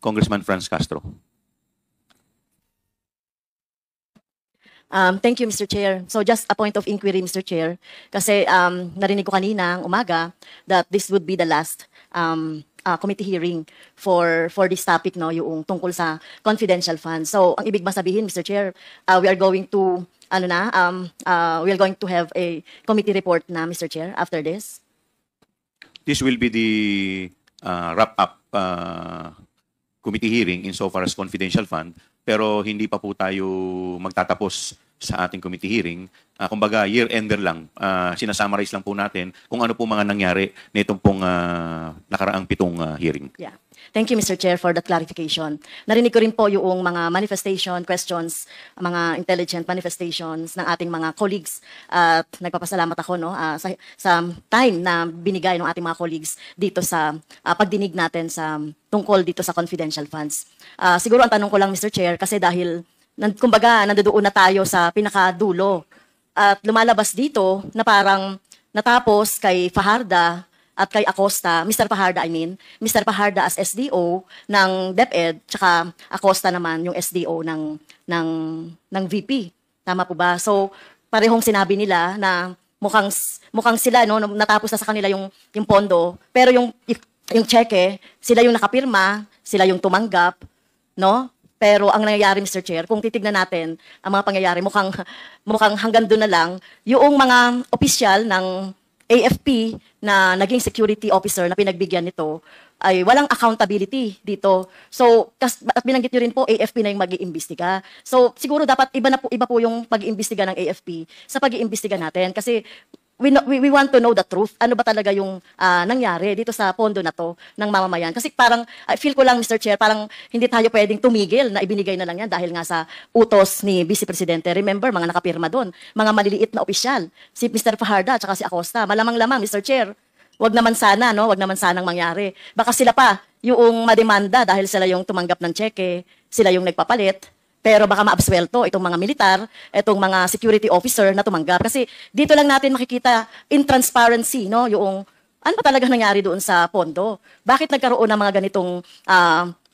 Congressman Franz Castro. Thank you, Mr. Chair. So just a point of inquiry, Mr. Chair, kasi narinig ko kanina ng umaga that this would be the last committee hearing for this topic, no, yung tungkol sa confidential funds. So ang ibig ba sabihin, Mr. Chair, we are going to we are going to have a committee report na, Mr. Chair, after this? This will be the wrap-up committee hearing insofar as confidential fund, pero hindi pa po tayo magtatapos sa ating committee hearing. Kumbaga, year-ender lang. Sinasummarize lang po natin kung ano po mga nangyari nitong pong nakaraang 7 hearing. Yeah. Thank you, Mr. Chair, for that clarification. Narinig ko rin po yung mga manifestation, questions, mga intelligent manifestations ng ating mga colleagues. At nagpapasalamat ako, no, sa time na binigay ng ating mga colleagues dito sa pagdinig natin sa tungkol dito sa confidential funds. Siguro ang tanong ko lang, Mr. Chair, kasi dahil kumbaga nandoon na tayo sa pinakadulo at lumalabas dito na parang natapos kay Fajarda at kay Acosta, Mr. Fajarda Mr. Fajarda as SDO ng DepEd, tsaka Acosta naman yung SDO ng VP. Tama po ba? So, parehong sinabi nila na mukhang sila, no, natapos na sa kanila yung pondo, pero yung cheque, sila yung nakapirma, sila yung tumanggap, no? Pero ang nangyayari, Mr. Chair, kung titignan natin ang mga pangyayari, mukhang hanggang doon na lang, yung mga opisyal ng AFP na naging security officer na pinagbigyan nito ay walang accountability dito. So, at binanggit nyo rin po, AFP na yung mag-iimbestiga. So, siguro dapat iba po yung pag-iimbestiga ng AFP sa pag-iimbestiga natin. Kasi we want to know the truth. Ano ba talaga yung nangyari dito sa pondo na to ng mamamayan? Kasi parang, feel ko lang, Mr. Chair, parang hindi tayo pwedeng tumigil na ibinigay na lang yan dahil nga sa utos ni Vice Presidente. Remember, mga nakapirma doon, mga maliliit na opisyal, si Mr. Fajarda at si Acosta. Malamang-lamang, Mr. Chair, wag naman sana, no? Wag naman sanang mangyari. Baka sila pa yung mademanda dahil sila yung tumanggap ng cheque, sila yung nagpapalit. Pero baka maabswelto itong mga militar, itong mga security officer na tumanggap. Kasi dito lang natin makikita in transparency, no, yung ano ba talaga nangyari doon sa pondo. Bakit nagkaroon ng mga ganitong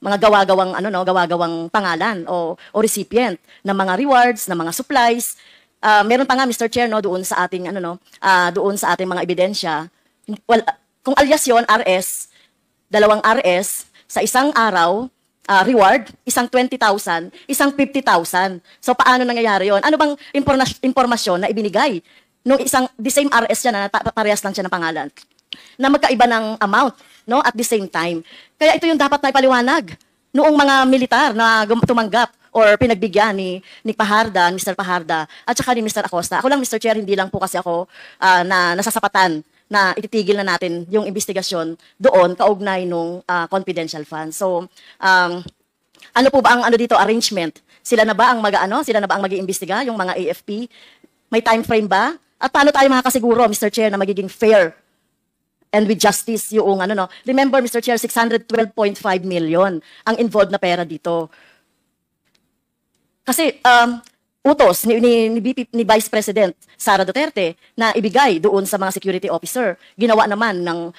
mga gawa-gawang pangalan o recipient ng mga rewards, ng mga supplies. Meron pa nga, Mr. Chair, no, doon sa ating doon sa ating mga ebidensya. Kung alias yon, RS, 2 RS sa isang araw, reward, isang 20,000, isang 50,000. So paano nangyayari yon? Ano bang impormasyon na ibinigay nung the same RS siya na parehas lang siya ng pangalan, na magkaiba ng amount, no, at the same time. Kaya ito yung dapat na ipaliwanag noong mga militar na tumanggap or pinagbigyan ni Fajarda, Mr. Fajarda, at saka ni Mr. Acosta. Ako lang, Mr. Chair, hindi lang po kasi ako na nasasapatan na ititigil na natin yung investigasyon doon kaugnay nung confidential fund. So, ano po ba ang dito arrangement? Sila na ba ang mag-iimbestiga, yung mga AFP? May time frame ba? At paano tayo makakasiguro, Mr. Chair, na magiging fair and with justice yung Remember, Mr. Chair, 612.5 million ang involved na pera dito. Kasi utos ni Vice President Sara Duterte na ibigay doon sa mga security officer. Ginawa naman ng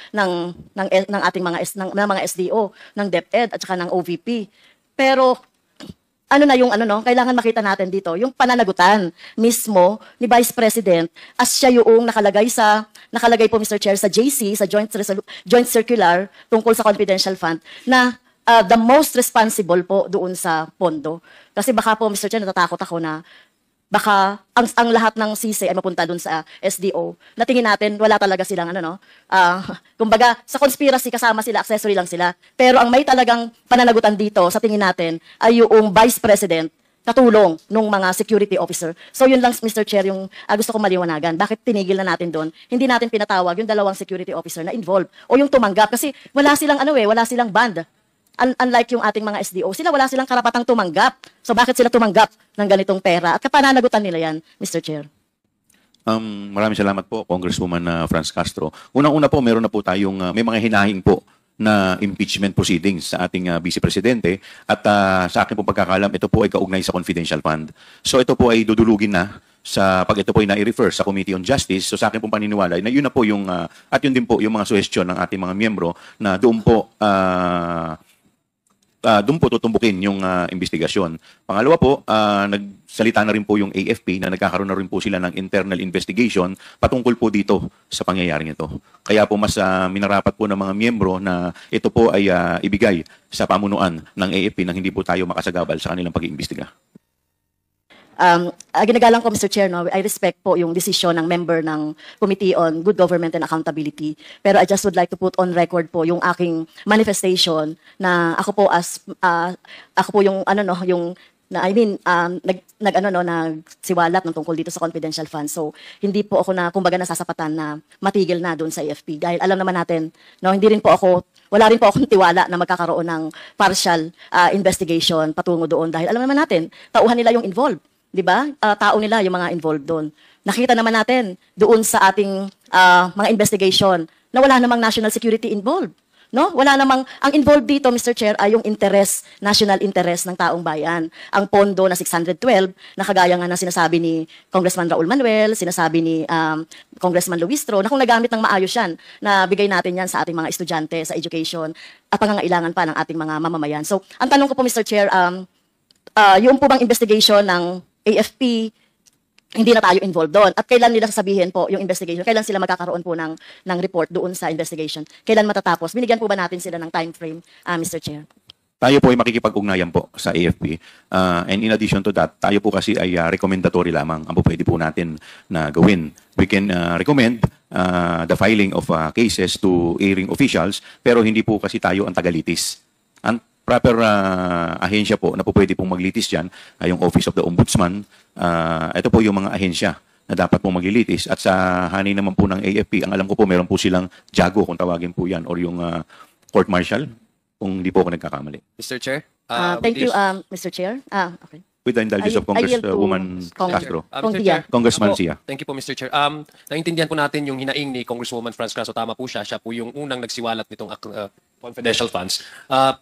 ating mga SDO, ng DepEd at saka ng OVP. Pero kailangan makita natin dito yung pananagutan mismo ni Vice President as siya yung nakalagay po, Mr. Chair, sa JC, sa Joint Circular tungkol sa confidential fund na the most responsible po doon sa pondo. Kasi baka po, Mr. Chair, natatakot ako na baka ang lahat ng sisi ay mapunta doon sa SDO. Natingin natin, wala talaga silang kumbaga, sa conspiracy kasama sila, accessory lang sila. Pero ang may talagang pananagutan dito, sa tingin natin, ay yung Vice President katulong nung mga security officer. So yun lang, Mr. Chair, yung gusto kong maliwanagan. Bakit tinigil na natin doon? Hindi natin pinatawag yung 2 security officer na involved o yung tumanggap. Kasi wala silang band. Unlike yung ating mga SDO, wala silang karapatang tumanggap. So bakit sila tumanggap ng ganitong pera? At kapananagutan nila yan, Mr. Chair. Maraming salamat po, Congresswoman Franz Castro. Unang-una po, meron na po tayong, may mga hinahing po na impeachment proceedings sa ating Vice Presidente. At sa akin po pagkakalam, ito po ay kaugnay sa confidential fund. So ito po ay dudulugin na pag ito po ay na-refer sa Committee on Justice. So sa akin pong paniniwala, na yun na po yung, at yun din po yung mga suhestyon ng ating mga miyembro na doon po doon po tutumbukin yung investigasyon. Pangalawa po, nagsalita na rin po yung AFP na nagkakaroon na rin po sila ng internal investigation patungkol po dito sa pangyayaring ito. Kaya po mas minarapat po ng mga miyembro na ito po ay ibigay sa pamunuan ng AFP nang hindi po tayo makasagabal sa kanilang pag-iimbestiga. Ginagalang ko, Mr. Chair, no, I respect po yung desisyon ng member ng Committee on Good Government and Accountability. Pero I just would like to put on record po yung aking manifestation na ako po yung nagsiwalat ng tungkol dito sa confidential funds. So, hindi po ako kumbaga nasasapatan na matigil na doon sa AFP. Dahil alam naman natin, no, wala rin po akong tiwala na magkakaroon ng partial investigation patungo doon. Dahil alam naman natin, tauhan nila yung involved. Di ba? Tao nila yung mga involved doon. Nakita naman natin doon sa ating mga investigation na wala namang national security involved. No? Wala namang, ang involved dito, Mr. Chair, ay yung national interest ng taong bayan. Ang pondo na 612, na kagaya nga na sinasabi ni Congressman Raul Manuel, sinasabi ni Congressman Luistro, na kung nagamit ng maayos yan, na bigay natin yan sa ating mga estudyante, sa education, at pangangailangan pa ng ating mga mamamayan. So, ang tanong ko po, Mr. Chair, yung po bang investigation ng AFP, hindi na tayo involved doon. At kailan nila sasabihin po yung investigation? Kailan sila magkakaroon po ng report doon sa investigation? Kailan matatapos? Binigyan po ba natin sila ng time frame, Mr. Chair? Tayo po ay makikipag-ugnayan po sa AFP. And in addition to that, tayo po kasi ay recommendatory lamang ang po pwede po natin na gawin. We can recommend the filing of cases to airing officials, pero hindi po kasi tayo ang tagalitis. Ang proper ahensya po na po pwede pong maglitis dyan ay yung Office of the Ombudsman. Ito po yung mga ahensya na dapat pong maglilitis. At sa hanay naman po ng AFP, ang alam ko po meron po silang JAGO kung tawagin po yan or yung court martial kung hindi po ako nagkakamali. Mr. Chair? Thank you, Mr. Chair. Okay. With the indulgence of I yield to Congresswoman Castro. Kong Mr. Dia. Chair. Congressman Opo. Sia. Thank you po, Mr. Chair. Naintindihan po natin yung hinaing ni Congresswoman Franz Castro. Tama po siya. Siya po yung unang nagsiwalat nitong confidential funds.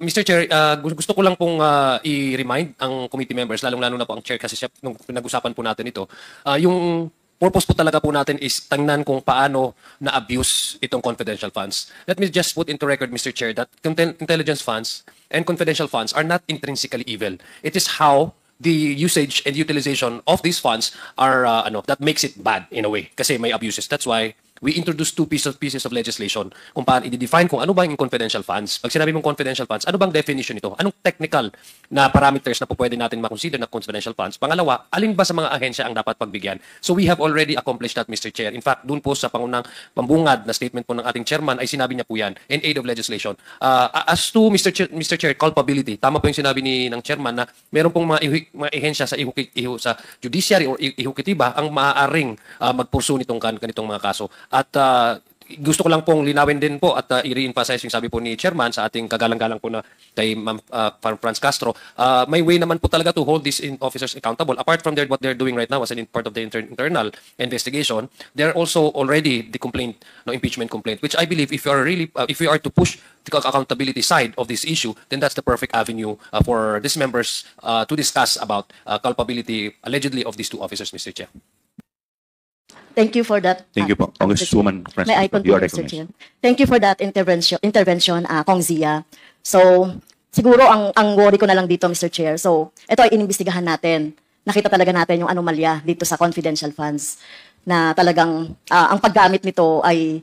Mr. Chair, gusto ko lang pong i-remind ang committee members, lalong-lalo na po ang chair kasi siya, nung pinag-usapan po natin ito, yung purpose po talaga po natin is tingnan kung paano na-abuse itong confidential funds. Let me just put into record, Mr. Chair, that intelligence funds and confidential funds are not intrinsically evil. It is how the usage and utilization of these funds are that makes it bad in a way kasi may abuses. That's why we introduced two pieces of legislation kung paano i-define kung ano ba yung confidential funds. Pag sinabi mong confidential funds, ano bang definition nito? Anong technical na parameters na po pwede natin makonsider na confidential funds? Pangalawa, alin ba sa mga ahensya ang dapat pagbigyan? So we have already accomplished that, Mr. Chair. In fact, dun po sa pangunang pambungad na statement po ng ating chairman ay sinabi niya po yan in aid of legislation. As to Mr. Chair, culpability, tama po yung sinabi ng chairman na meron pong mga ahensya sa sa judiciary or ihukitiba ang maaaring magpursu nitong mga kaso. At gusto ko lang pong linawin din po at i-re-emphasize yung sabi po ni Chairman sa ating kagalang-galang po na kay Ma'am Franz Castro. May way naman po talaga to hold these officers accountable. Apart from what they're doing right now as an part of the internal investigation, they're also already the impeachment complaint, which I believe if you are to push the accountability side of this issue, then that's the perfect avenue for these members to discuss about culpability allegedly of these two officers, Mr. Chair. Thank you for that. Thank you po. Congresswoman Franz May I Castro, you continue, are Mr. recognized. Chair? Thank you for that intervention, Kong Zia. So, siguro ang worry ko na lang dito, Mr. Chair. So, ito ay inimbestigahan natin. Nakita talaga natin yung anomalya dito sa confidential funds na talagang ang paggamit nito ay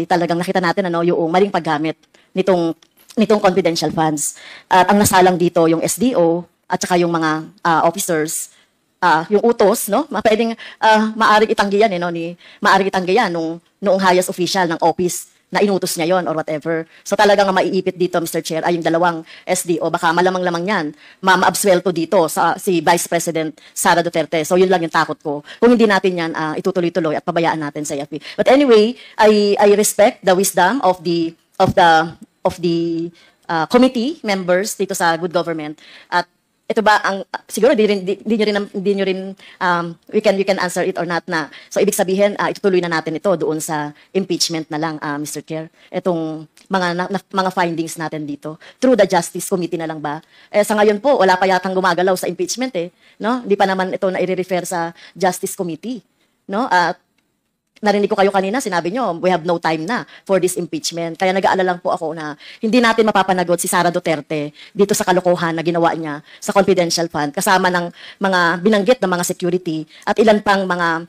talagang nakita natin yung maling paggamit nitong confidential funds. At ang nasalang dito yung SDO at saka yung mga officers, yung utos, no? Pwedeng maaring itanggi yan, maaring itanggi yan noong highest official ng office na inutos niya yon or whatever. So talagang maiipit dito, Mr. Chair, ay yung dalawang SDO. Baka malamang-lamang yan, maabswelto dito si Vice President Sara Duterte. So yun lang yung takot ko. Kung hindi natin yan itutuloy-tuloy at pabayaan natin sa AFP. But anyway, I respect the wisdom of the committee members dito sa Good Government. At ito ba siguro di nyo rin we can answer it or not na. So ibig sabihin itutuloy na natin ito doon sa impeachment na lang, Mr. Chair. Itong mga findings natin dito through the Justice Committee na lang ba? Sa ngayon po wala pa yatang gumagalaw sa impeachment no? Hindi pa naman ito na i-refer sa Justice Committee, no? narinig ko kayo kanina, sinabi nyo, we have no time na for this impeachment. Kaya nag-aalala lang po ako na hindi natin mapapanagot si Sara Duterte dito sa kalokohan na ginawa niya sa confidential fund kasama ng mga binanggit na mga security at ilan pang mga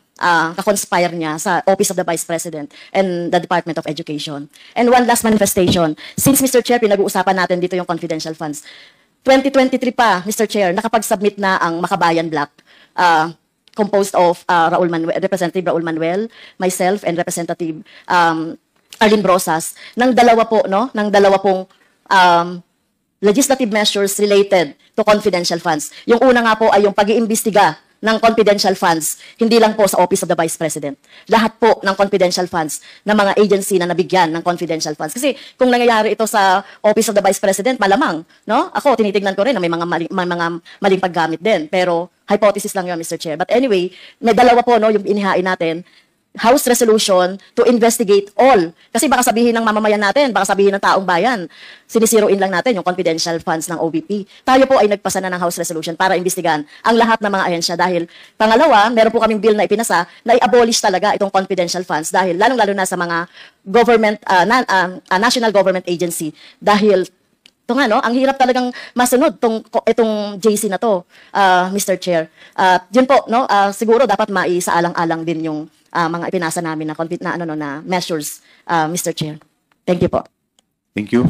kakonspire niya sa Office of the Vice President and the Department of Education. And one last manifestation. Since Mr. Chair, pinag-uusapan natin dito yung confidential funds. 2023 pa, Mr. Chair, nakapag-submit na ang Makabayan Block composed of Representative Raul Manuel, myself, and Representative Arlene Brosas, ng dalawa pong legislative measures related to confidential funds. Yung una nga po ay yung pag-iimbestiga ng confidential funds, hindi lang po sa Office of the Vice President. Lahat po ng confidential funds ng mga agency na nabigyan ng confidential funds. Kasi kung nangyayari ito sa Office of the Vice President, malamang, no? Ako, tinitignan ko rin na may mga maling paggamit din. Pero hypothesis lang yun, Mr. Chair. But anyway, may dalawa po, no, yung inihain natin. House resolution to investigate all. Kasi baka sabihin ng mamamayan natin, baka sabihin ng taong bayan, sinisiroin lang natin yung confidential funds ng OVP. Tayo po ay nagpasa na ng House resolution para imbestigahan ang lahat ng mga ahensya dahil pangalawa, meron po kaming bill na ipinasa na i-abolish talaga itong confidential funds dahil lalong-lalo na sa mga government, national government agency dahil ito nga, no? Ang hirap talagang masunod itong JC na to, Mr. Chair. Yun po, no? Siguro dapat maisaalang-alang din yung mga ipinasa namin na measures, Mr. Chair. Thank you po. Thank you.